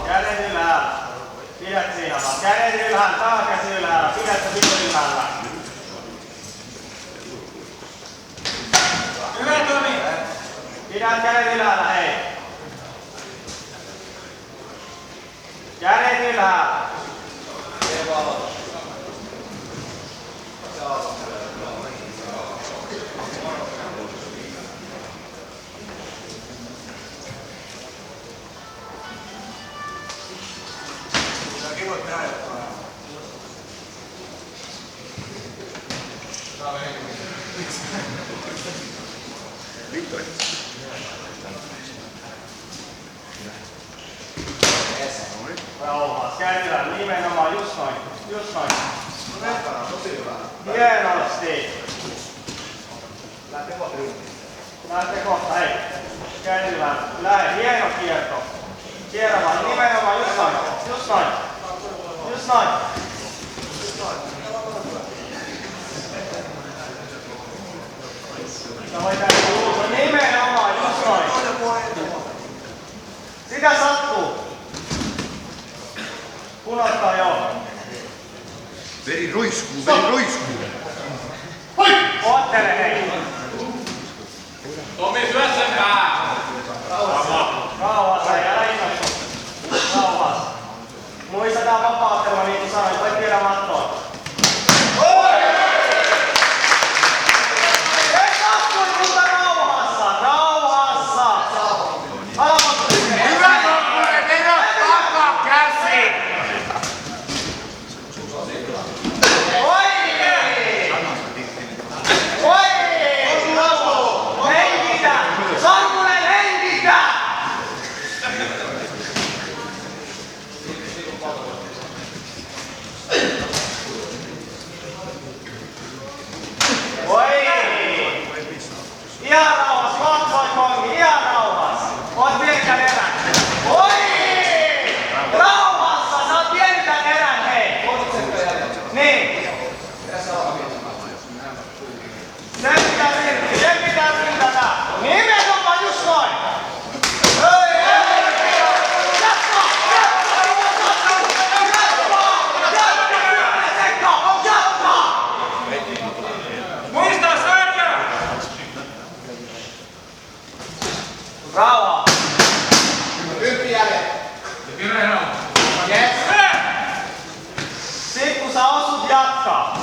Kädet ylhäällä. Pidät siinä vaan. Kädet ylhäällä, takakäsi ylhäällä. Pidät se pidät ylhäällä. Hyvä Tomi! Pidät kädet ylhäällä, hei. Kädet ylhäällä. Rauhaa. Käydään nimenomaan just noin. Just noin. Hienosti. Lähtee kohta, hei. Käydään. Lähde. Hieno kierto. Kierrä vaan. Nimenomaan just noin. Just noin. Just noin. Sä voit tehdä ulkoa. Nimenomaan just noin. Sitä sattuu. Punottaa joo. Veri roiskuu, veri roiskuu. Hoi! Oottele hei. Tomi, syö sen pää! Rauhassa, älä innostu. Rauhassa. Muistetaan vapauttelua niin kuin sanoin, voit viedä mattoa. Ei tappui, mutta rauhassa! Rauhassa! Alamattu sinne! Hyvä Tomi, vedä takakäsi! Oikein! Oikein! Hengitä! Sarkunen hengitä! Oi! Ihan rauhas, maksoi kongi, ihan rauhas. Oot pienitän erän. Oi! Rauhassa, sä oot pienitän erän, hei. Niin. Sen pitää ryntätä. Nimenomaan just noin. Muista syödä! Rauha. Ympi jälleen. Kirjana. Yes. Sit kun sä osut jatkaa.